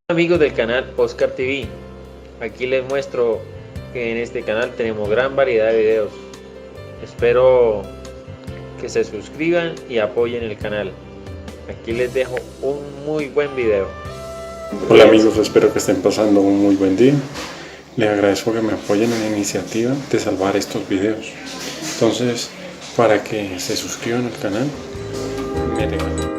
Amigos del canal Oscar TV, aquí les muestro que en este canal tenemos gran variedad de videos. Espero que se suscriban y apoyen el canal. Aquí les dejo un muy buen video. Hola amigos, espero que estén pasando un muy buen día. Les agradezco que me apoyen en la iniciativa de salvar estos videos. Entonces, para que se suscriban al canal, me regalan.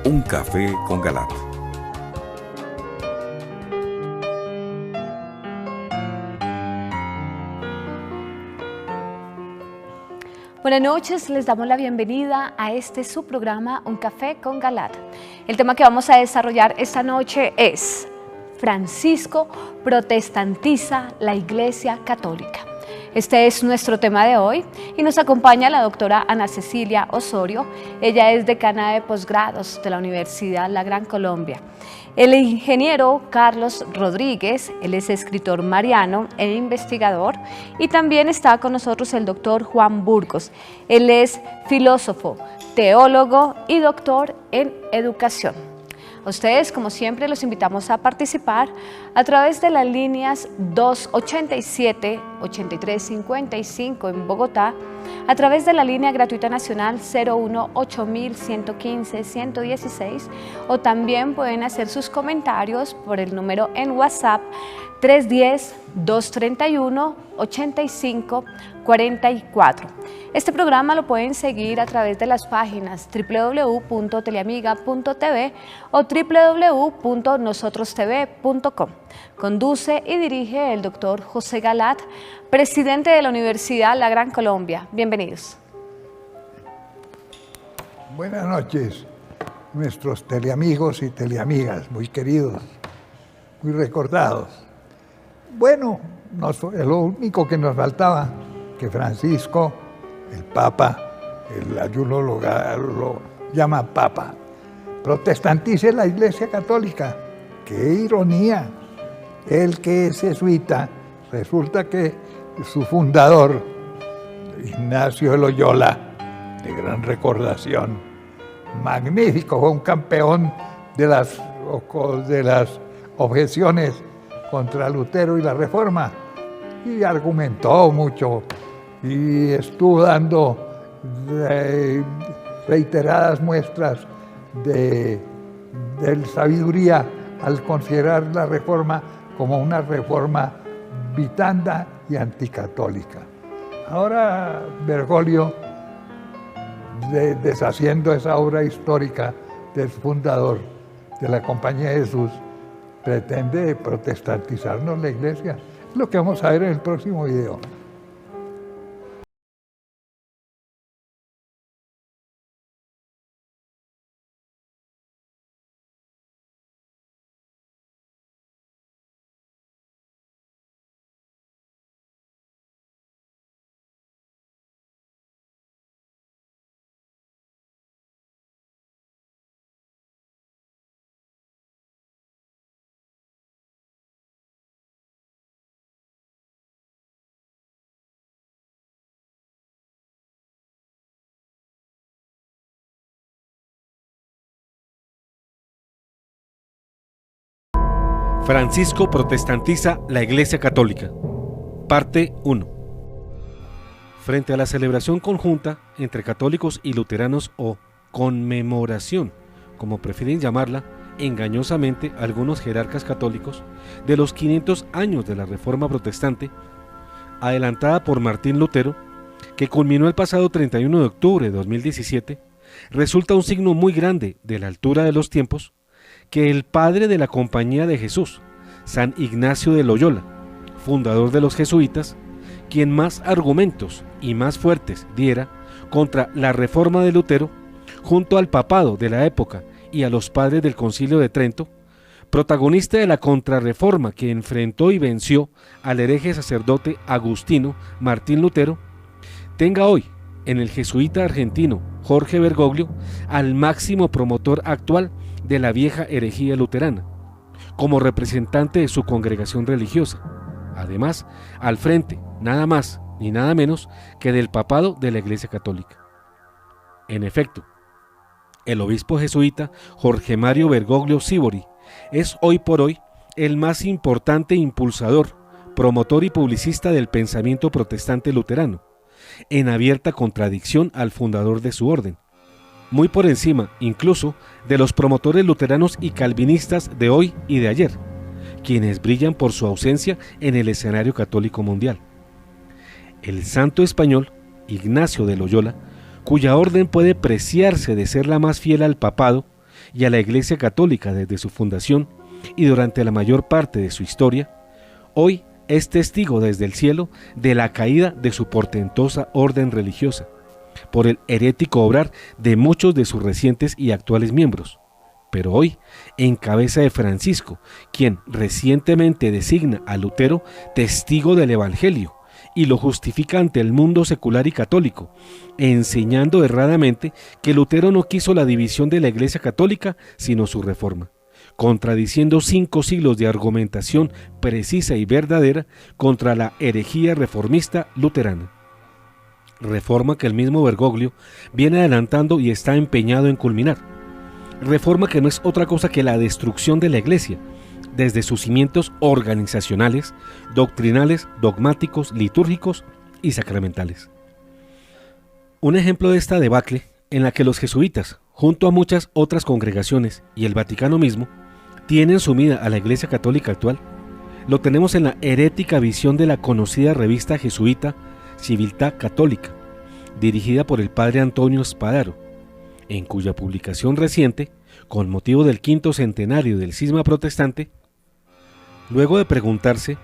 Un café con Galat. Buenas noches, les damos la bienvenida a este su programa Un Café con Galat. El tema que vamos a desarrollar esta noche es Francisco protestantiza la Iglesia Católica. Este es nuestro tema de hoy y nos acompaña la doctora Ana Cecilia Osorio. Ella es decana de posgrados de la Universidad La Gran Colombia. El ingeniero Carlos Rodríguez, él es escritor mariano e investigador, y también está con nosotros el doctor Juan Burgos. Él es filósofo, teólogo y doctor en educación. A ustedes, como siempre, los invitamos a participar a través de las líneas 287-8355 en Bogotá, a través de la línea gratuita nacional 01-8115-116, o también pueden hacer sus comentarios por el número en WhatsApp 310-231-8544. Este programa lo pueden seguir a través de las páginas www.teleamiga.tv o www.nosotrostv.com. Conduce y dirige el doctor José Galat, presidente de la Universidad La Gran Colombia. Bienvenidos. Buenas noches, nuestros teleamigos y teleamigas, muy queridos, muy recordados. Bueno, lo único que nos faltaba, que Francisco, el Papa, el ayuno lo llama Papa, protestantice la Iglesia Católica. ¡Qué ironía! Él, que es jesuita, resulta que su fundador, Ignacio de Loyola, de gran recordación, magnífico, fue un campeón de las objeciones contra Lutero y la Reforma, y argumentó mucho y estuvo dando reiteradas muestras de sabiduría al considerar la Reforma como una reforma vitanda y anticatólica. Ahora Bergoglio, deshaciendo esa obra histórica del fundador de la Compañía de Jesús, pretende protestantizarnos la Iglesia. Es lo que vamos a ver en el próximo video. Francisco protestantiza la Iglesia Católica. Parte 1. Frente a la celebración conjunta entre católicos y luteranos, o conmemoración, como prefieren llamarla engañosamente algunos jerarcas católicos, de los 500 años de la Reforma Protestante, adelantada por Martín Lutero, que culminó el pasado 31 de octubre de 2017, resulta un signo muy grande de la altura de los tiempos que el padre de la Compañía de Jesús, San Ignacio de Loyola, fundador de los jesuitas, quien más argumentos y más fuertes diera contra la reforma de Lutero, junto al papado de la época y a los padres del Concilio de Trento, protagonista de la contrarreforma que enfrentó y venció al hereje sacerdote agustino Martín Lutero, tenga hoy en el jesuita argentino Jorge Bergoglio al máximo promotor actual de la vieja herejía luterana, como representante de su congregación religiosa, además al frente, nada más ni nada menos que del papado de la Iglesia Católica. En efecto, el obispo jesuita Jorge Mario Bergoglio Sívori es hoy por hoy el más importante impulsador, promotor y publicista del pensamiento protestante luterano, en abierta contradicción al fundador de su orden, muy por encima incluso de los promotores luteranos y calvinistas de hoy y de ayer, quienes brillan por su ausencia en el escenario católico mundial. El santo español Ignacio de Loyola, cuya orden puede preciarse de ser la más fiel al papado y a la Iglesia Católica desde su fundación y durante la mayor parte de su historia, hoy es testigo desde el cielo de la caída de su portentosa orden religiosa, por el herético obrar de muchos de sus recientes y actuales miembros, pero hoy en cabeza de Francisco, quien recientemente designa a Lutero testigo del Evangelio y lo justifica ante el mundo secular y católico, enseñando erradamente que Lutero no quiso la división de la Iglesia Católica, sino su reforma, contradiciendo 5 siglos de argumentación precisa y verdadera contra la herejía reformista luterana. Reforma que el mismo Bergoglio viene adelantando y está empeñado en culminar. Reforma que no es otra cosa que la destrucción de la Iglesia, desde sus cimientos organizacionales, doctrinales, dogmáticos, litúrgicos y sacramentales. Un ejemplo de esta debacle, en la que los jesuitas, junto a muchas otras congregaciones y el Vaticano mismo, tienen sumida a la Iglesia Católica actual, lo tenemos en la herética visión de la conocida revista jesuita Civiltà Católica, dirigida por el padre Antonio Spadaro, en cuya publicación reciente, con motivo del 5º centenario del cisma protestante, luego de preguntarse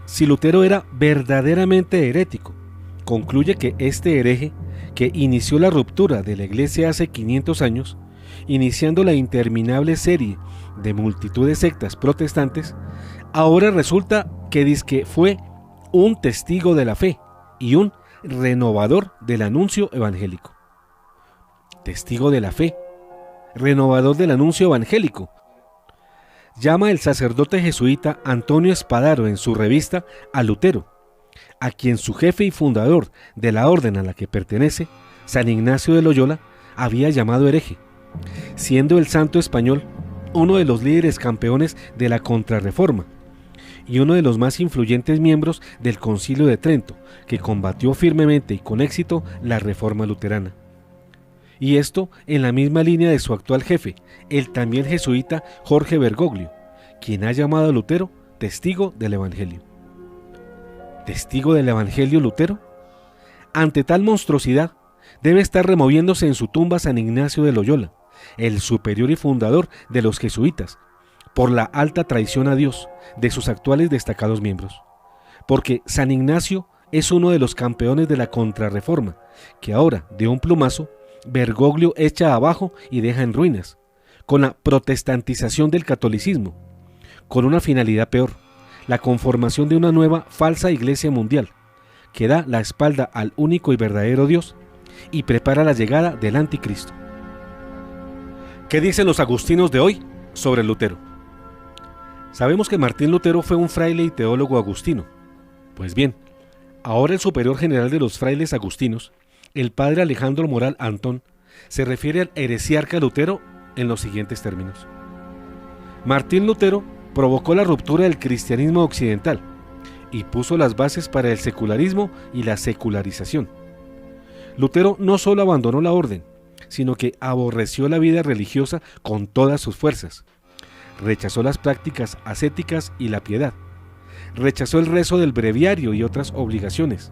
si Lutero era verdaderamente herético, concluye que este hereje, que inició la ruptura de la Iglesia hace 500 años, iniciando la interminable serie de multitud de sectas protestantes, ahora resulta que dizque fue un testigo de la fe y un renovador del anuncio evangélico. Testigo de la fe, renovador del anuncio evangélico, llama el sacerdote jesuita Antonio Spadaro en su revista a Lutero, a quien su jefe y fundador de la orden a la que pertenece, San Ignacio de Loyola, había llamado hereje, siendo el santo español uno de los líderes campeones de la Contrarreforma y uno de los más influyentes miembros del Concilio de Trento, que combatió firmemente y con éxito la Reforma luterana. Y esto en la misma línea de su actual jefe, el también jesuita Jorge Bergoglio, quien ha llamado a Lutero testigo del Evangelio. ¿Testigo del Evangelio Lutero? Ante tal monstruosidad, debe estar removiéndose en su tumba San Ignacio de Loyola, el superior y fundador de los jesuitas, por la alta traición a Dios de sus actuales destacados miembros. Porque San Ignacio es uno de los campeones de la Contrarreforma, que ahora, de un plumazo, Bergoglio echa abajo y deja en ruinas, con la protestantización del catolicismo, con una finalidad peor, la conformación de una nueva falsa iglesia mundial, que da la espalda al único y verdadero Dios y prepara la llegada del anticristo. ¿Qué dicen los agustinos de hoy sobre Lutero? Sabemos que Martín Lutero fue un fraile y teólogo agustino. Pues bien, ahora el superior general de los frailes agustinos, el padre Alejandro Moral Antón, se refiere al heresiarca Lutero en los siguientes términos. Martín Lutero provocó la ruptura del cristianismo occidental y puso las bases para el secularismo y la secularización. Lutero no solo abandonó la orden, sino que aborreció la vida religiosa con todas sus fuerzas. Rechazó las prácticas ascéticas y la piedad. Rechazó el rezo del breviario y otras obligaciones.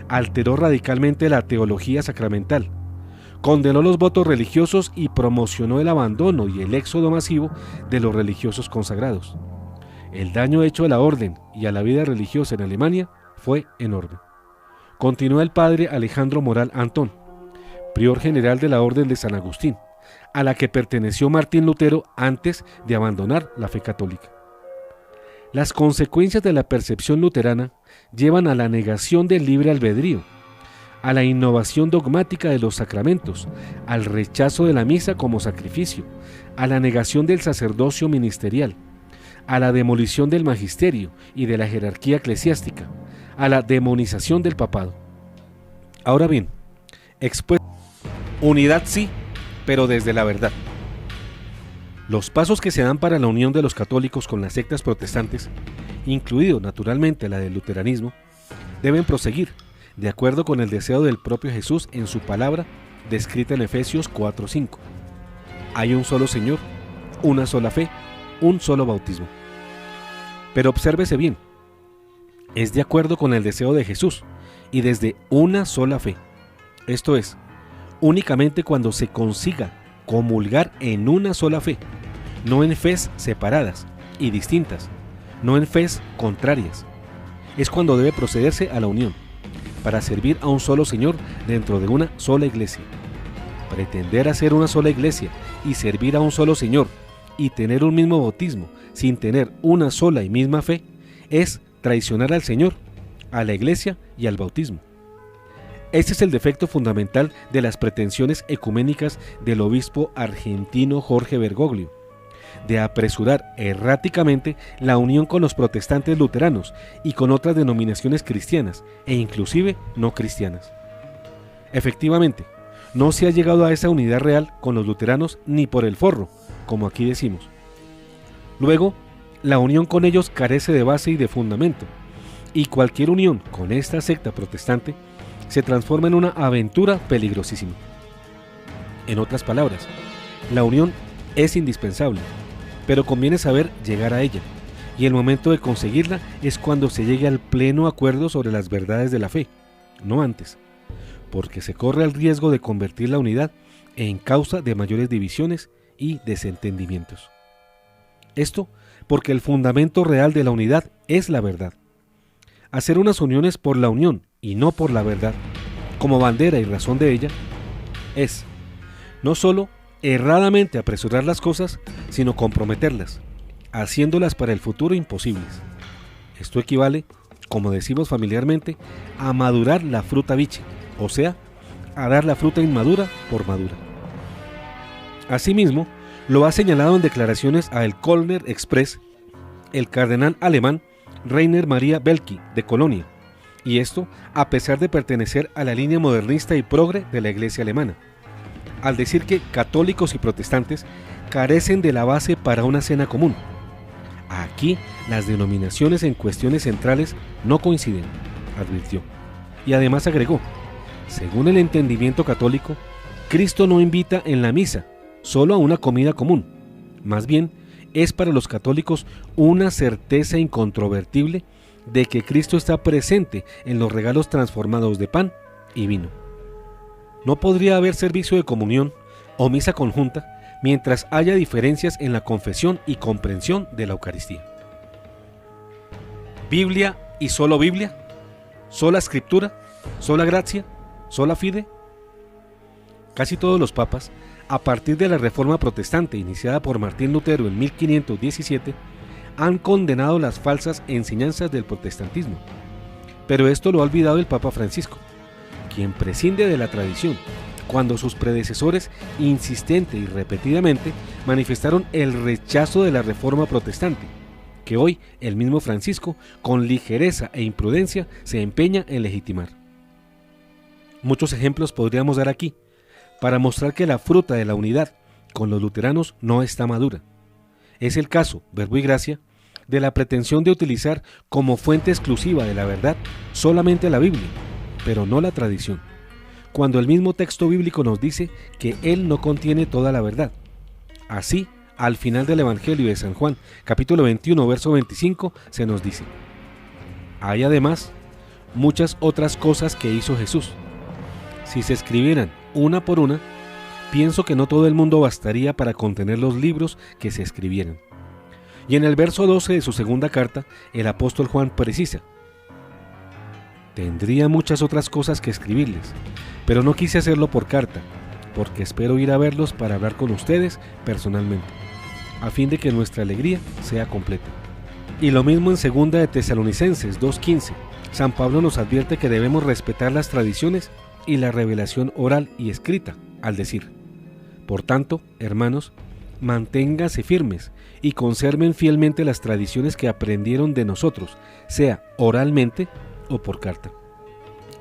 Alteró radicalmente la teología sacramental. Condenó los votos religiosos y promocionó el abandono y el éxodo masivo de los religiosos consagrados. El daño hecho a la orden y a la vida religiosa en Alemania fue enorme. Continúa el padre Alejandro Moral Antón, prior general de la Orden de San Agustín, a la que perteneció Martín Lutero antes de abandonar la fe católica. Las consecuencias de la percepción luterana llevan a la negación del libre albedrío, a la innovación dogmática de los sacramentos, al rechazo de la misa como sacrificio, a la negación del sacerdocio ministerial, a la demolición del magisterio y de la jerarquía eclesiástica, a la demonización del papado. Ahora bien, unidad sí, pero desde la verdad. Los pasos que se dan para la unión de los católicos con las sectas protestantes, incluido naturalmente la del luteranismo, deben proseguir de acuerdo con el deseo del propio Jesús en su palabra descrita en Efesios 4:5. Hay un solo Señor, una sola fe, un solo bautismo. Pero obsérvese bien, es de acuerdo con el deseo de Jesús y desde una sola fe. Esto es, únicamente cuando se consiga comulgar en una sola fe, no en fes separadas y distintas, no en fes contrarias. Es cuando debe procederse a la unión, para servir a un solo Señor dentro de una sola iglesia. Pretender hacer una sola iglesia y servir a un solo Señor y tener un mismo bautismo sin tener una sola y misma fe es traicionar al Señor, a la iglesia y al bautismo. Este es el defecto fundamental de las pretensiones ecuménicas del obispo argentino Jorge Bergoglio, de apresurar erráticamente la unión con los protestantes luteranos y con otras denominaciones cristianas e inclusive no cristianas. Efectivamente, no se ha llegado a esa unidad real con los luteranos ni por el forro, como aquí decimos. Luego, la unión con ellos carece de base y de fundamento, y cualquier unión con esta secta protestante se transforma en una aventura peligrosísima. En otras palabras, la unión es indispensable, pero conviene saber llegar a ella, y el momento de conseguirla es cuando se llegue al pleno acuerdo sobre las verdades de la fe, no antes, porque se corre el riesgo de convertir la unidad en causa de mayores divisiones y desentendimientos. Esto porque el fundamento real de la unidad es la verdad. Hacer unas uniones por la unión y no por la verdad, como bandera y razón de ella, es no solo erradamente apresurar las cosas, sino comprometerlas, haciéndolas para el futuro imposibles. Esto equivale, como decimos familiarmente, a madurar la fruta biche, o sea, a dar la fruta inmadura por madura. Asimismo, lo ha señalado en declaraciones a el Kölner Express el cardenal alemán Rainer Maria Belki de Colonia, y esto a pesar de pertenecer a la línea modernista y progre de la Iglesia alemana, al decir que católicos y protestantes carecen de la base para una cena común. Aquí las denominaciones en cuestiones centrales no coinciden, advirtió, y además agregó: según el entendimiento católico, Cristo no invita en la misa solo a una comida común, más bien es para los católicos una certeza incontrovertible de que Cristo está presente en los regalos transformados de pan y vino. No podría haber servicio de comunión o misa conjunta mientras haya diferencias en la confesión y comprensión de la Eucaristía. ¿Biblia y solo Biblia? ¿Sola Escritura? ¿Sola gracia? ¿Sola fide? Casi todos los papas, a partir de la Reforma Protestante iniciada por Martín Lutero en 1517, han condenado las falsas enseñanzas del protestantismo. Pero esto lo ha olvidado el Papa Francisco, quien prescinde de la tradición, cuando sus predecesores insistente y repetidamente manifestaron el rechazo de la Reforma Protestante, que hoy el mismo Francisco, con ligereza e imprudencia, se empeña en legitimar. Muchos ejemplos podríamos dar aquí, para mostrar que la fruta de la unidad con los luteranos no está madura. Es el caso, Verbo y Gracia, de la pretensión de utilizar como fuente exclusiva de la verdad solamente la Biblia, pero no la tradición, cuando el mismo texto bíblico nos dice que él no contiene toda la verdad. Así, al final del Evangelio de San Juan, capítulo 21, verso 25, se nos dice: hay además muchas otras cosas que hizo Jesús. Si se escribieran una por una, pienso que no todo el mundo bastaría para contener los libros que se escribieran. Y en el verso 12 de su segunda carta, el apóstol Juan precisa: tendría muchas otras cosas que escribirles, pero no quise hacerlo por carta, porque espero ir a verlos para hablar con ustedes personalmente, a fin de que nuestra alegría sea completa. Y lo mismo en segunda de Tesalonicenses 2:15, San Pablo nos advierte que debemos respetar las tradiciones y la revelación oral y escrita, al decir: por tanto, hermanos, manténganse firmes y conserven fielmente las tradiciones que aprendieron de nosotros, sea oralmente o por carta.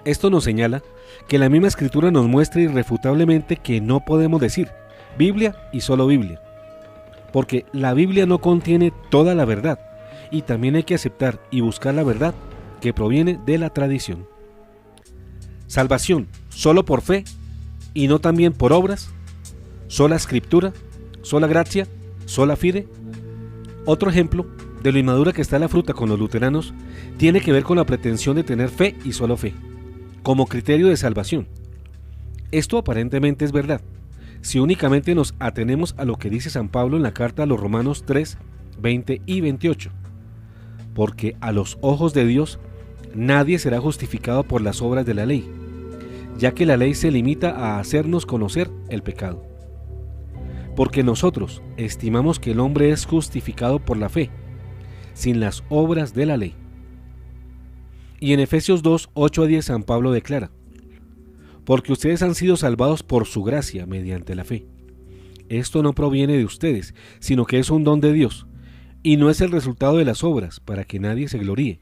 Esto nos señala que la misma Escritura nos muestra irrefutablemente que no podemos decir Biblia y solo Biblia, porque la Biblia no contiene toda la verdad, y también hay que aceptar y buscar la verdad que proviene de la tradición. Salvación solo por fe y no también por obras, sola Escritura, sola gracia, sola fide. Otro ejemplo de lo inmadura que está la fruta con los luteranos tiene que ver con la pretensión de tener fe y solo fe, como criterio de salvación. Esto aparentemente es verdad, si únicamente nos atenemos a lo que dice San Pablo en la carta a los Romanos 3, 20 y 28, porque a los ojos de Dios nadie será justificado por las obras de la ley, ya que la ley se limita a hacernos conocer el pecado. Porque nosotros estimamos que el hombre es justificado por la fe, sin las obras de la ley. Y en Efesios 2, 8 a 10 San Pablo declara: porque ustedes han sido salvados por su gracia mediante la fe. Esto no proviene de ustedes, sino que es un don de Dios, y no es el resultado de las obras, para que nadie se gloríe.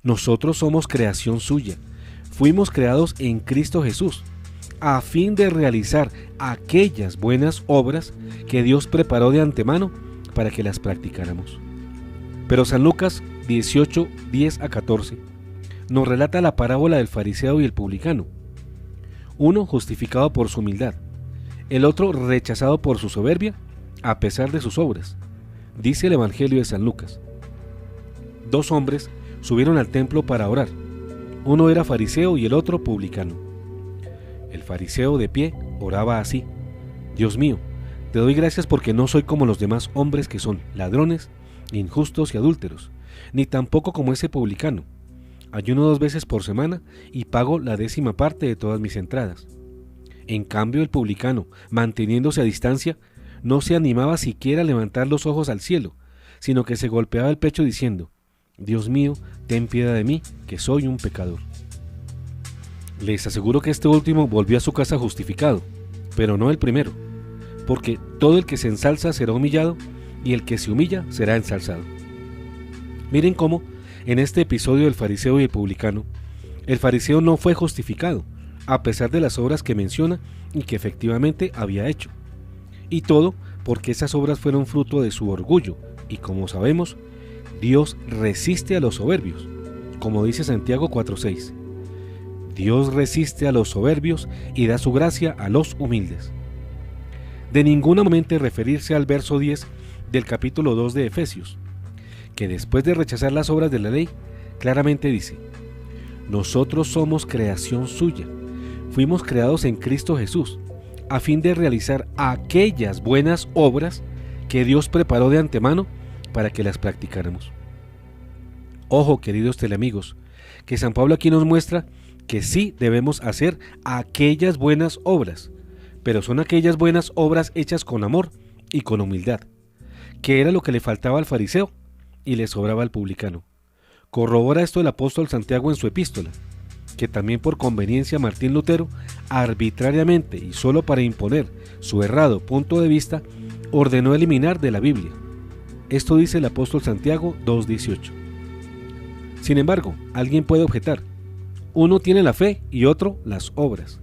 Nosotros somos creación suya, fuimos creados en Cristo Jesús, a fin de realizar aquellas buenas obras que Dios preparó de antemano para que las practicáramos. Pero San Lucas 18, 10 a 14 nos relata la parábola del fariseo y el publicano, uno justificado por su humildad, el otro rechazado por su soberbia a pesar de sus obras. Dice el Evangelio de San Lucas: 2 hombres subieron al templo para orar, uno era fariseo y el otro publicano. El fariseo de pie oraba así: Dios mío, te doy gracias porque no soy como los demás hombres que son ladrones, injustos y adúlteros, ni tampoco como ese publicano. Ayuno 2 veces por semana y pago la 10ª parte de todas mis entradas. En cambio, el publicano, manteniéndose a distancia, no se animaba siquiera a levantar los ojos al cielo, sino que se golpeaba el pecho diciendo: Dios mío, ten piedad de mí, que soy un pecador. Les aseguro que este último volvió a su casa justificado, pero no el primero, porque todo el que se ensalza será humillado, y el que se humilla será ensalzado. Miren cómo, en este episodio del fariseo y el publicano, el fariseo no fue justificado, a pesar de las obras que menciona y que efectivamente había hecho. Y todo porque esas obras fueron fruto de su orgullo, y como sabemos, Dios resiste a los soberbios, como dice Santiago 4:6. Dios resiste a los soberbios y da su gracia a los humildes. De ninguna manera referirse al verso 10 del capítulo 2 de Efesios, que después de rechazar las obras de la ley, claramente dice: nosotros somos creación suya, fuimos creados en Cristo Jesús, a fin de realizar aquellas buenas obras que Dios preparó de antemano para que las practicáramos. Ojo, queridos teleamigos, que San Pablo aquí nos muestra que sí debemos hacer aquellas buenas obras, pero son aquellas buenas obras hechas con amor y con humildad, que era lo que le faltaba al fariseo y le sobraba al publicano. Corrobora esto el apóstol Santiago en su epístola, que también por conveniencia Martín Lutero, arbitrariamente y solo para imponer su errado punto de vista, ordenó eliminar de la Biblia. Esto dice el apóstol Santiago 2:18. Sin embargo, alguien puede objetar: uno tiene la fe y otro las obras.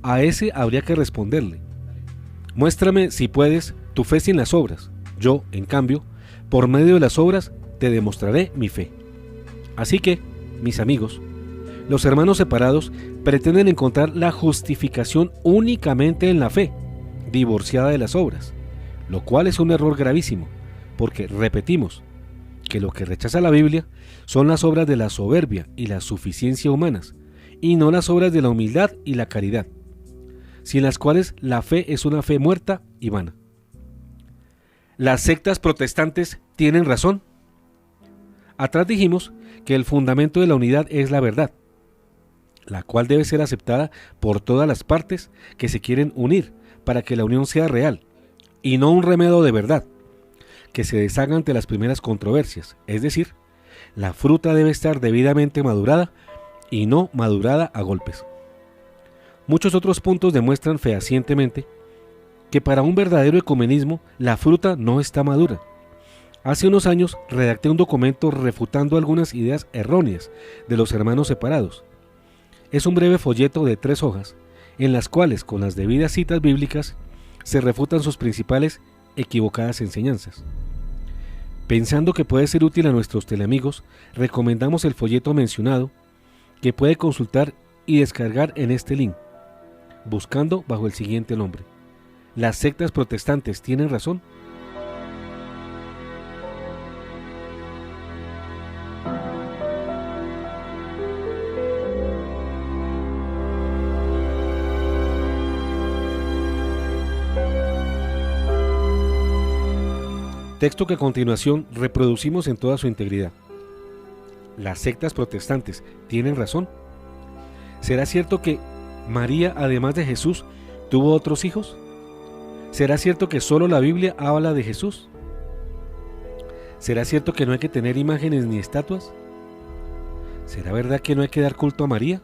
A ese habría que responderle: muéstrame, si puedes, tu fe sin las obras. Yo, en cambio, por medio de las obras te demostraré mi fe. Así que, mis amigos, los hermanos separados pretenden encontrar la justificación únicamente en la fe, divorciada de las obras, lo cual es un error gravísimo, porque repetimos que lo que rechaza la Biblia son las obras de la soberbia y la suficiencia humanas, y no las obras de la humildad y la caridad, sin las cuales la fe es una fe muerta y vana. ¿Las sectas protestantes tienen razón? Atrás dijimos que el fundamento de la unidad es la verdad, la cual debe ser aceptada por todas las partes que se quieren unir para que la unión sea real, y no un remedio de verdad, que se deshaga ante las primeras controversias, es decir, la fruta debe estar debidamente madurada y no madurada a golpes. Muchos otros puntos demuestran fehacientemente que para un verdadero ecumenismo la fruta no está madura. Hace unos años redacté un documento refutando algunas ideas erróneas de los hermanos separados. Es un breve folleto de 3 hojas, en las cuales, con las debidas citas bíblicas, se refutan sus principales equivocadas enseñanzas. Pensando que puede ser útil a nuestros teleamigos, recomendamos el folleto mencionado, que puede consultar y descargar en este link, buscando bajo el siguiente nombre: ¿Las sectas protestantes tienen razón? Texto que a continuación reproducimos en toda su integridad. ¿Las sectas protestantes tienen razón? ¿Será cierto que María, además de Jesús, tuvo otros hijos? ¿Será cierto que solo la Biblia habla de Jesús? ¿Será cierto que no hay que tener imágenes ni estatuas? ¿Será verdad que no hay que dar culto a María?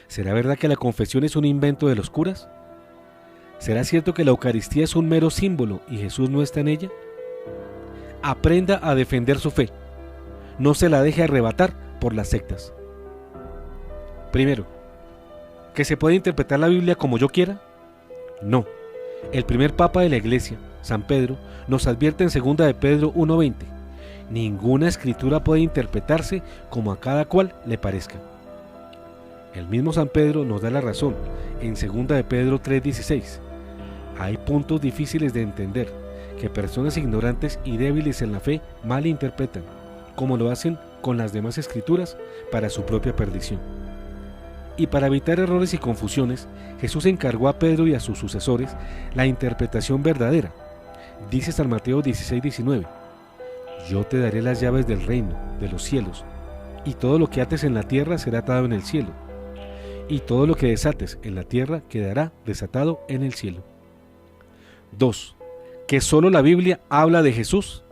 ¿Será verdad que la confesión es un invento de los curas? ¿Será cierto que la Eucaristía es un mero símbolo y Jesús no está en ella? Aprenda a defender su fe. No se la deje arrebatar por las sectas. Primero, ¿que se puede interpretar la Biblia como yo quiera? No. El primer papa de la Iglesia, San Pedro, nos advierte en 2 de Pedro 1:20: ninguna escritura puede interpretarse como a cada cual le parezca. El mismo San Pedro nos da la razón en 2 de Pedro 3:16. Hay puntos difíciles de entender que personas ignorantes y débiles en la fe malinterpretan, como lo hacen con las demás escrituras para su propia perdición. Y para evitar errores y confusiones, Jesús encargó a Pedro y a sus sucesores la interpretación verdadera. Dice San Mateo 16:19: yo te daré las llaves del reino de los cielos, y todo lo que ates en la tierra será atado en el cielo, y todo lo que desates en la tierra quedará desatado en el cielo. 2. ¿Que solo la Biblia habla de Jesús?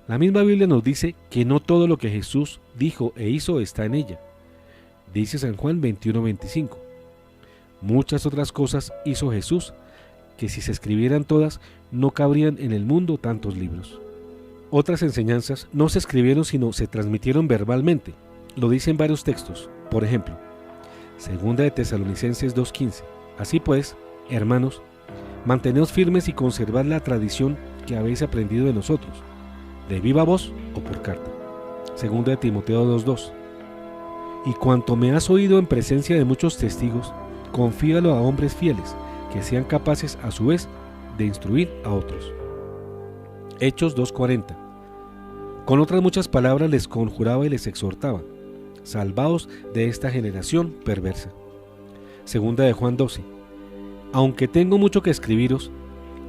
La misma Biblia nos dice que no todo lo que Jesús dijo e hizo está en ella. Dice San Juan 21:25. Muchas otras cosas hizo Jesús, que si se escribieran todas, no cabrían en el mundo tantos libros. Otras enseñanzas no se escribieron sino se transmitieron verbalmente. Lo dicen varios textos. Por ejemplo, 2 de Tesalonicenses 2:15. Así pues, hermanos, manteneos firmes y conservad la tradición que habéis aprendido de nosotros, de viva voz o por carta. 2 de Timoteo 2:2. Y cuanto me has oído en presencia de muchos testigos, confíalo a hombres fieles, que sean capaces a su vez de instruir a otros. Hechos 2:40. Con otras muchas palabras les conjuraba y les exhortaba: salvaos de esta generación perversa. 2 de Juan 12. Aunque tengo mucho que escribiros,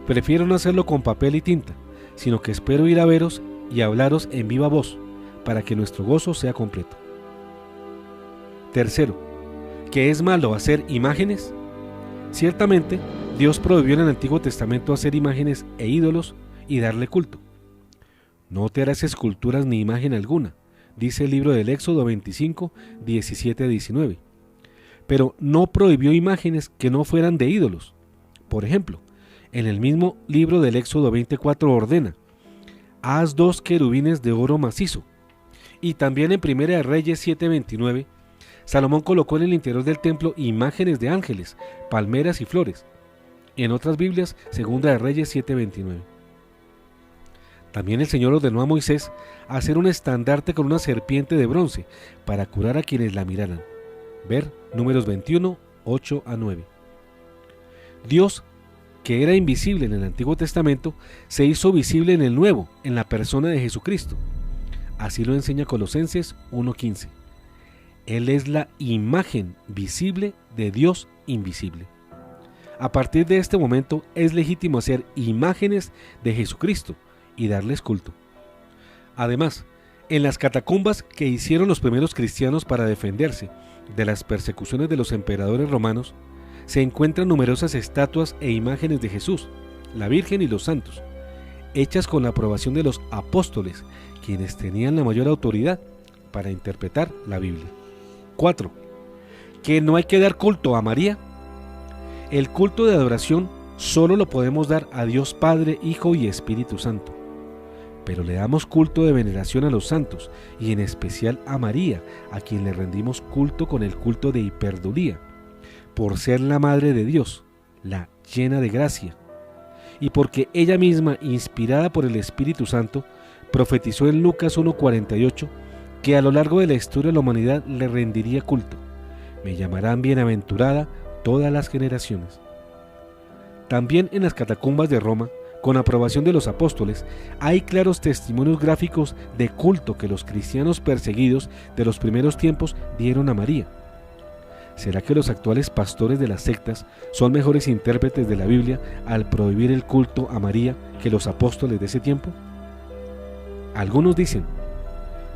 prefiero no hacerlo con papel y tinta, sino que espero ir a veros y hablaros en viva voz, para que nuestro gozo sea completo. Tercero, ¿que es malo hacer imágenes? Ciertamente, Dios prohibió en el Antiguo Testamento hacer imágenes e ídolos y darle culto. No te harás esculturas ni imagen alguna, dice el libro del Éxodo 25, 17-19. Pero no prohibió imágenes que no fueran de ídolos. Por ejemplo, en el mismo libro del Éxodo 24 ordena: haz 2 querubines de oro macizo. Y también en 1 de Reyes 7:29, Salomón colocó en el interior del templo imágenes de ángeles, palmeras y flores. En otras Biblias, 2 de Reyes 7:29. También el Señor ordenó a Moisés hacer un estandarte con una serpiente de bronce para curar a quienes la miraran. Ver Números 21, 8-9. Dios, que era invisible en el Antiguo Testamento, se hizo visible en el Nuevo, en la persona de Jesucristo. Así lo enseña Colosenses 1:15. Él es la imagen visible de Dios invisible. A partir de este momento es legítimo hacer imágenes de Jesucristo y darles culto. Además, en las catacumbas que hicieron los primeros cristianos para defenderse de las persecuciones de los emperadores romanos, se encuentran numerosas estatuas e imágenes de Jesús, la Virgen y los santos, hechas con la aprobación de los apóstoles, quienes tenían la mayor autoridad para interpretar la Biblia. 4. ¿Que no hay que dar culto a María? El culto de adoración solo lo podemos dar a Dios Padre, Hijo y Espíritu Santo. Pero le damos culto de veneración a los santos, y en especial a María, a quien le rendimos culto con el culto de hiperdulía, por ser la Madre de Dios, la llena de gracia, y porque ella misma, inspirada por el Espíritu Santo, profetizó en Lucas 1:48 que a lo largo de la historia de la humanidad le rendiría culto. Me llamarán bienaventurada todas las generaciones. También en las catacumbas de Roma, con aprobación de los apóstoles, hay claros testimonios gráficos de culto que los cristianos perseguidos de los primeros tiempos dieron a María. ¿Será que los actuales pastores de las sectas son mejores intérpretes de la Biblia al prohibir el culto a María que los apóstoles de ese tiempo? Algunos dicen,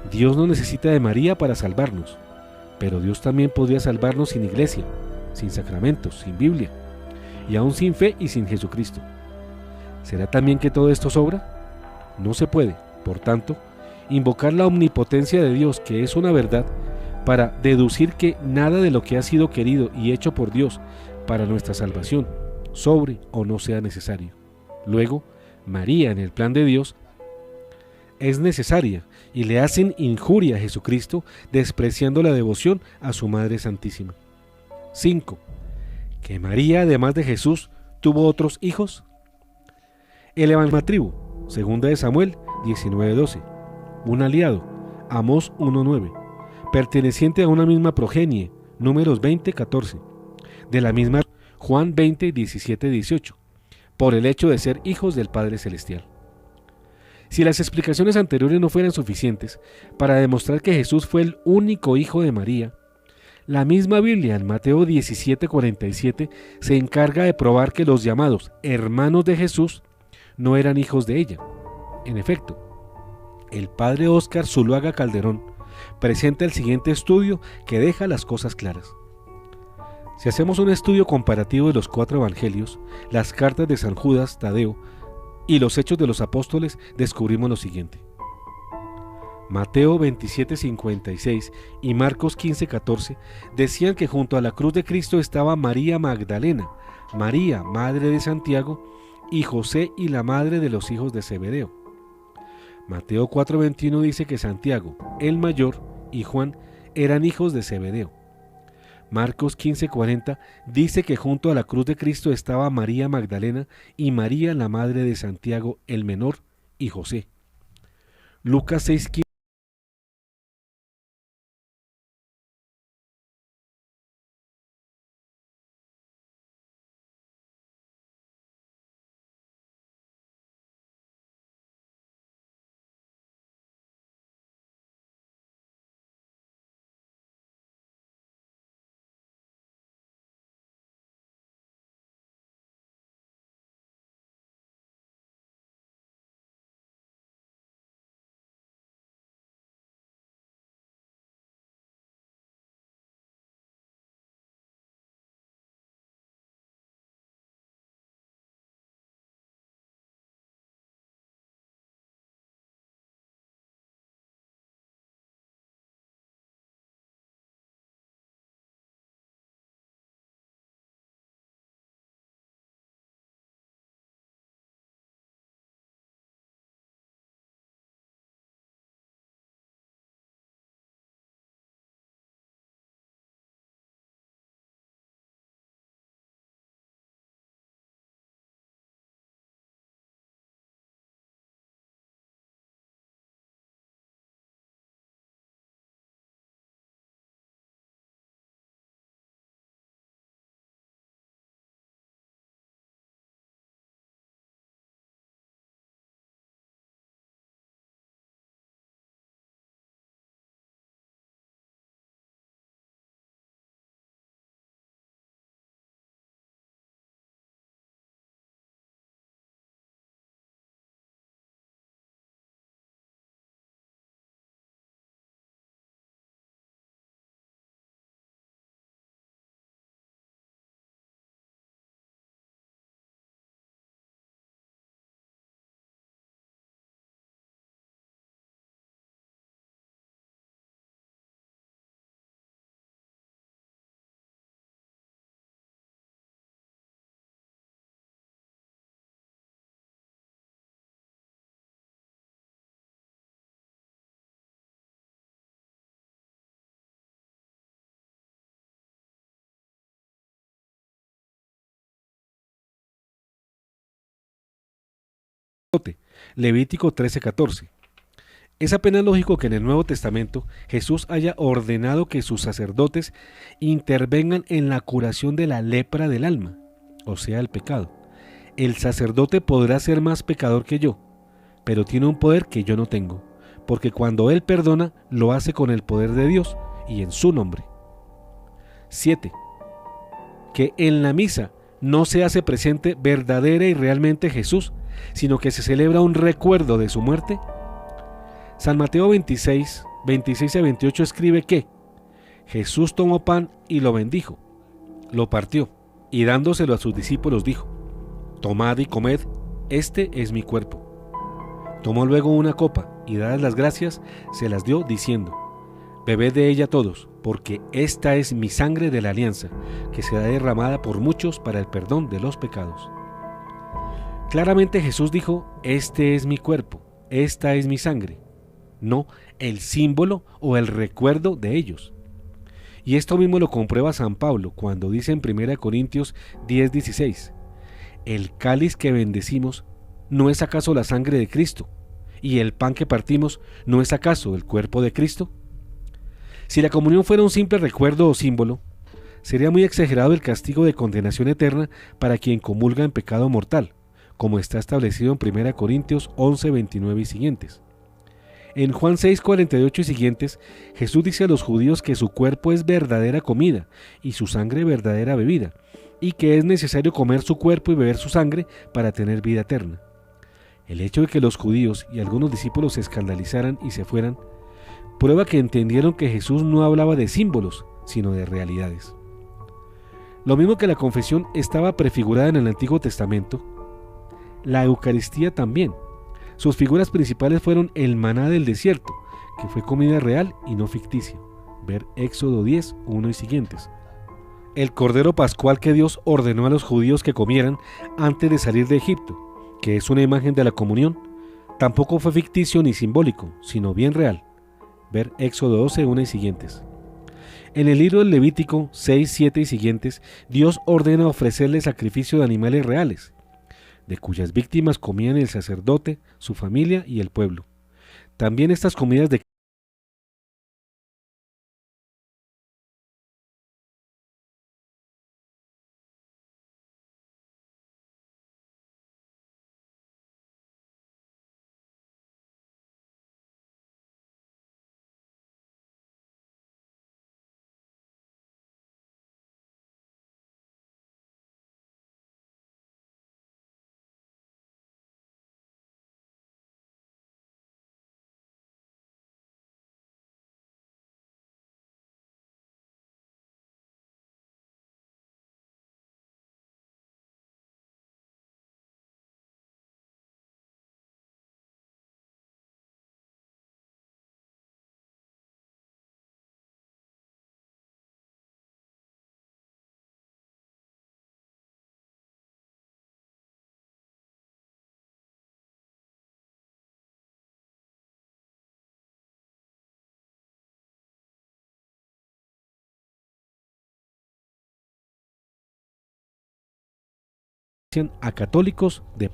Dios no necesita de María para salvarnos, pero Dios también podría salvarnos sin iglesia, sin sacramentos, sin Biblia, y aún sin fe y sin Jesucristo. ¿Será también que todo esto sobra? No se puede, por tanto, invocar la omnipotencia de Dios, que es una verdad, para deducir que nada de lo que ha sido querido y hecho por Dios para nuestra salvación sobre o no sea necesario. Luego, María en el plan de Dios es necesaria y le hacen injuria a Jesucristo despreciando la devoción a su Madre Santísima. 5. ¿Que María, además de Jesús, tuvo otros hijos? El Evangelio, segunda de Samuel 19:12, un aliado, Amós 1:9, perteneciente a una misma progenie, Números 20:14, de la misma Juan 20:17-18, por el hecho de ser hijos del Padre Celestial. Si las explicaciones anteriores no fueran suficientes para demostrar que Jesús fue el único hijo de María, la misma Biblia en Mateo 17:47 se encarga de probar que los llamados hermanos de Jesús no eran hijos de ella. En efecto, el padre Óscar Zuluaga Calderón presenta el siguiente estudio que deja las cosas claras. Si hacemos un estudio comparativo de los 4 evangelios, las cartas de San Judas Tadeo y los hechos de los apóstoles, descubrimos lo siguiente. Mateo 27:56 y Marcos 15:14 decían que junto a la cruz de Cristo estaba María Magdalena, María, madre de Santiago, y José y la madre de los hijos de Zebedeo. Mateo 4:21 dice que Santiago, el mayor, y Juan eran hijos de Zebedeo. Marcos 15:40 dice que junto a la cruz de Cristo estaba María Magdalena y María, la madre de Santiago, el menor, y José. Lucas 6:15 Levítico 13:14. Es apenas lógico que en el Nuevo Testamento Jesús haya ordenado que sus sacerdotes intervengan en la curación de la lepra del alma, o sea, el pecado. El sacerdote podrá ser más pecador que yo, pero tiene un poder que yo no tengo, porque cuando él perdona, lo hace con el poder de Dios y en su nombre. 7. Que en la misa no se hace presente verdadera y realmente Jesús, sino que se celebra un recuerdo de su muerte. San Mateo 26, 26 a 28 escribe que Jesús tomó pan y lo bendijo, lo partió y dándoselo a sus discípulos dijo: tomad y comed, este es mi cuerpo. Tomó luego una copa y dadas las gracias se las dio diciendo: bebed de ella todos, porque esta es mi sangre de la alianza, que será derramada por muchos para el perdón de los pecados. Claramente Jesús dijo: este es mi cuerpo, esta es mi sangre, no el símbolo o el recuerdo de ellos. Y esto mismo lo comprueba San Pablo cuando dice en 1 Corintios 10:16: el cáliz que bendecimos ¿no es acaso la sangre de Cristo? ¿Y el pan que partimos no es acaso el cuerpo de Cristo? Si la comunión fuera un simple recuerdo o símbolo, sería muy exagerado el castigo de condenación eterna para quien comulga en pecado mortal, como está establecido en 1 Corintios 11:29 y siguientes. En Juan 6:48 y siguientes, Jesús dice a los judíos que su cuerpo es verdadera comida y su sangre verdadera bebida, y que es necesario comer su cuerpo y beber su sangre para tener vida eterna. El hecho de que los judíos y algunos discípulos se escandalizaran y se fueran, prueba que entendieron que Jesús no hablaba de símbolos, sino de realidades. Lo mismo que la confesión estaba prefigurada en el Antiguo Testamento, la Eucaristía también. Sus figuras principales fueron el maná del desierto, que fue comida real y no ficticia. Ver Éxodo 10, 1 y siguientes. El cordero pascual que Dios ordenó a los judíos que comieran antes de salir de Egipto, que es una imagen de la comunión, tampoco fue ficticio ni simbólico, sino bien real. Ver Éxodo 12, 1 y siguientes. En el libro del Levítico 6, 7 y siguientes, Dios ordena ofrecerle sacrificio de animales reales, de cuyas víctimas comían el sacerdote, su familia y el pueblo. También estas comidas de a católicos de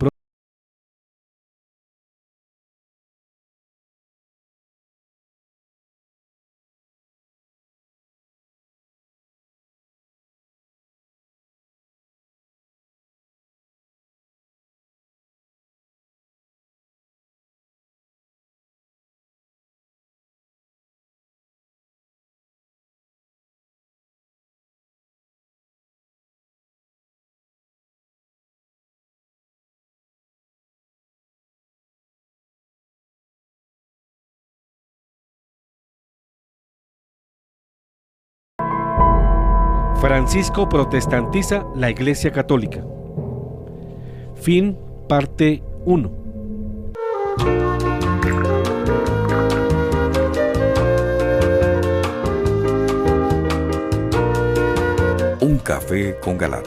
Francisco protestantiza la Iglesia Católica. Fin, parte 1. Un café con Galat.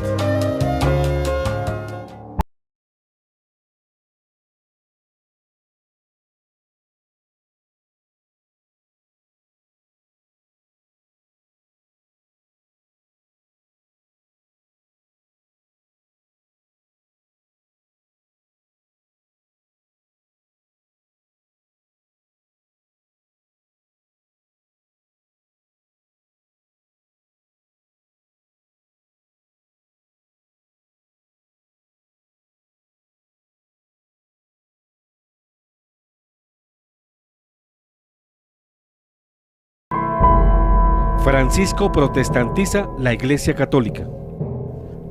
Francisco protestantiza la Iglesia Católica.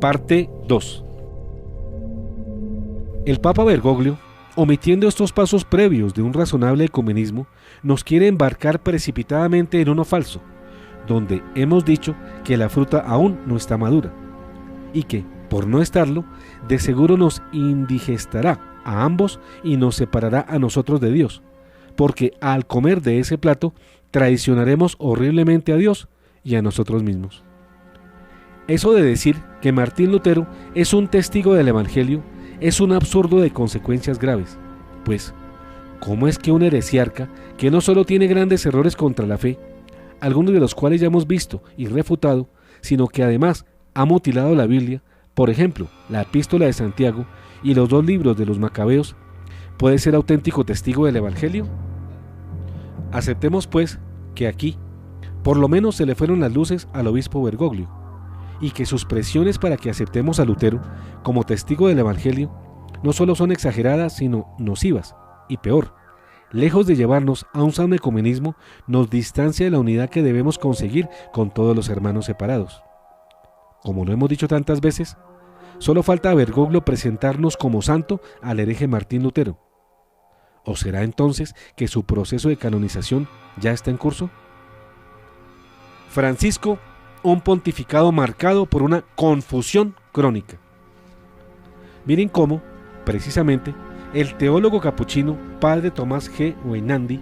Parte 2. El Papa Bergoglio, omitiendo estos pasos previos de un razonable ecumenismo, nos quiere embarcar precipitadamente en uno falso, donde hemos dicho que la fruta aún no está madura, y que, por no estarlo, de seguro nos indigestará a ambos y nos separará a nosotros de Dios, porque al comer de ese plato traicionaremos horriblemente a Dios y a nosotros mismos. Eso de decir que Martín Lutero es un testigo del Evangelio es un absurdo de consecuencias graves, pues, ¿cómo es que un heresiarca que no solo tiene grandes errores contra la fe, algunos de los cuales ya hemos visto y refutado, sino que además ha mutilado la Biblia, por ejemplo, la Epístola de Santiago y los 2 libros de los Macabeos, puede ser auténtico testigo del Evangelio? Aceptemos, pues, que aquí, por lo menos se le fueron las luces al obispo Bergoglio, y que sus presiones para que aceptemos a Lutero como testigo del Evangelio no solo son exageradas, sino nocivas, y peor, lejos de llevarnos a un sano ecumenismo, nos distancia de la unidad que debemos conseguir con todos los hermanos separados. Como lo hemos dicho tantas veces, solo falta a Bergoglio presentarnos como santo al hereje Martín Lutero. ¿O será entonces que su proceso de canonización ya está en curso? Francisco, un pontificado marcado por una confusión crónica. Miren cómo, precisamente, el teólogo capuchino Padre Tomás G. Weinandy,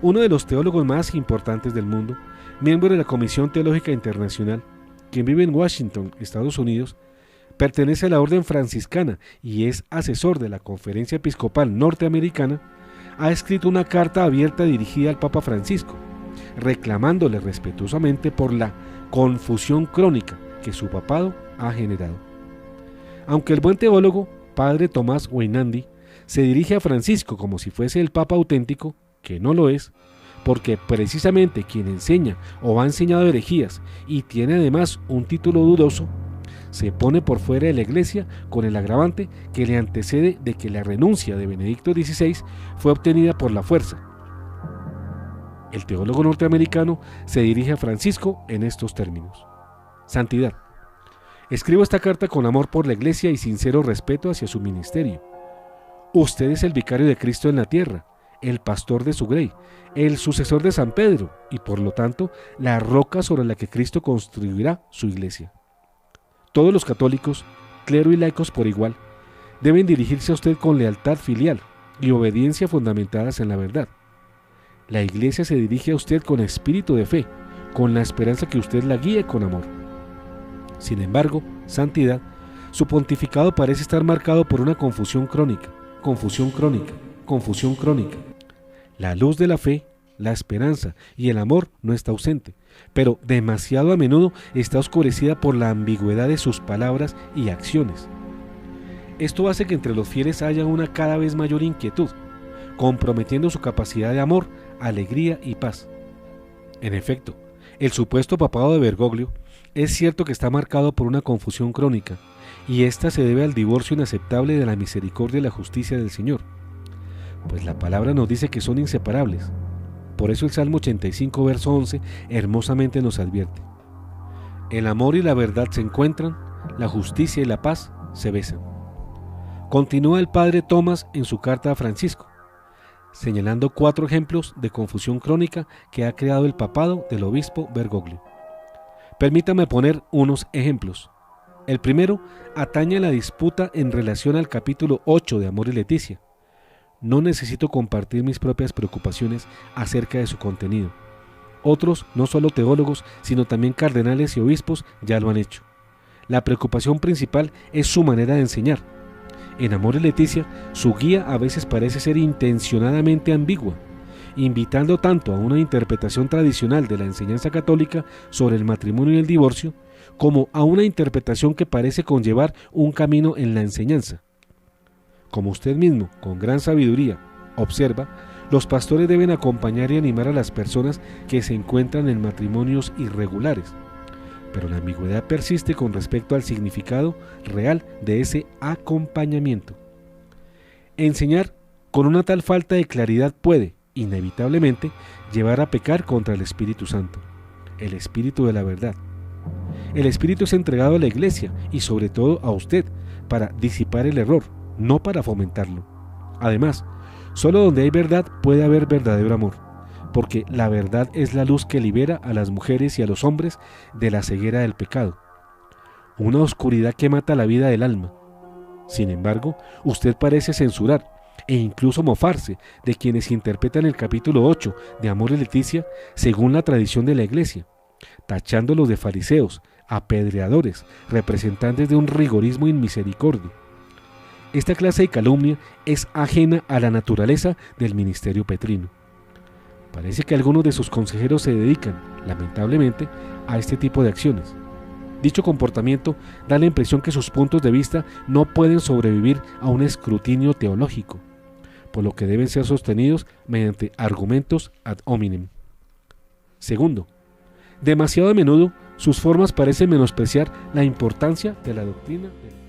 uno de los teólogos más importantes del mundo, miembro de la Comisión Teológica Internacional, quien vive en Washington, Estados Unidos, pertenece a la Orden Franciscana y es asesor de la Conferencia Episcopal Norteamericana, ha escrito una carta abierta dirigida al Papa Francisco, reclamándole respetuosamente por la confusión crónica que su papado ha generado. Aunque el buen teólogo, Padre Tomás Weinandy, se dirige a Francisco como si fuese el Papa auténtico, que no lo es, porque precisamente quien enseña o ha enseñado herejías y tiene además un título dudoso, se pone por fuera de la Iglesia con el agravante que le antecede de que la renuncia de Benedicto XVI fue obtenida por la fuerza. El teólogo norteamericano se dirige a Francisco en estos términos: Santidad, escribo esta carta con amor por la Iglesia y sincero respeto hacia su ministerio. Usted es el vicario de Cristo en la tierra, el pastor de su grey, el sucesor de San Pedro y por lo tanto la roca sobre la que Cristo construirá su Iglesia. Todos los católicos, clero y laicos por igual, deben dirigirse a usted con lealtad filial y obediencia fundamentadas en la verdad. La Iglesia se dirige a usted con espíritu de fe, con la esperanza que usted la guíe con amor. Sin embargo, santidad, su pontificado parece estar marcado por una confusión crónica. La luz de la fe, la esperanza y el amor no está ausente, pero demasiado a menudo está oscurecida por la ambigüedad de sus palabras y acciones. Esto hace que entre los fieles haya una cada vez mayor inquietud, comprometiendo su capacidad de amor, alegría y paz. En efecto, el supuesto papado de Bergoglio es cierto que está marcado por una confusión crónica, y esta se debe al divorcio inaceptable de la misericordia y la justicia del Señor, pues la palabra nos dice que son inseparables. Por eso el Salmo 85, verso 11, hermosamente nos advierte: el amor y la verdad se encuentran, la justicia y la paz se besan. Continúa el padre Tomás en su carta a Francisco, señalando 4 ejemplos de confusión crónica que ha creado el papado del obispo Bergoglio. Permítame poner unos ejemplos. El primero atañe a la disputa en relación al capítulo 8 de Amor y Leticia. No necesito compartir mis propias preocupaciones acerca de su contenido. Otros, no solo teólogos, sino también cardenales y obispos, ya lo han hecho. La preocupación principal es su manera de enseñar. En Amor y Leticia, su guía a veces parece ser intencionadamente ambigua, invitando tanto a una interpretación tradicional de la enseñanza católica sobre el matrimonio y el divorcio, como a una interpretación que parece conllevar un camino en la enseñanza. Como usted mismo, con gran sabiduría, observa, los pastores deben acompañar y animar a las personas que se encuentran en matrimonios irregulares, pero la ambigüedad persiste con respecto al significado real de ese acompañamiento. Enseñar con una tal falta de claridad puede, inevitablemente, llevar a pecar contra el Espíritu Santo. el Espíritu de la verdad. El Espíritu es entregado a la Iglesia y sobre todo a usted para disipar el error, no para fomentarlo. Además, solo donde hay verdad puede haber verdadero amor, porque la verdad es la luz que libera a las mujeres y a los hombres de la ceguera del pecado, una oscuridad que mata la vida del alma. Sin embargo, usted parece censurar e incluso mofarse de quienes interpretan el capítulo 8 de Amor y Leticia según la tradición de la Iglesia, tachándolos de fariseos, apedreadores, representantes de un rigorismo inmisericordio. Esta clase de calumnia es ajena a la naturaleza del ministerio petrino. Parece que algunos de sus consejeros se dedican, lamentablemente, a este tipo de acciones. Dicho comportamiento da la impresión que sus puntos de vista no pueden sobrevivir a un escrutinio teológico, por lo que deben ser sostenidos mediante argumentos ad hominem. Segundo, demasiado a menudo sus formas parecen menospreciar la importancia de la doctrina del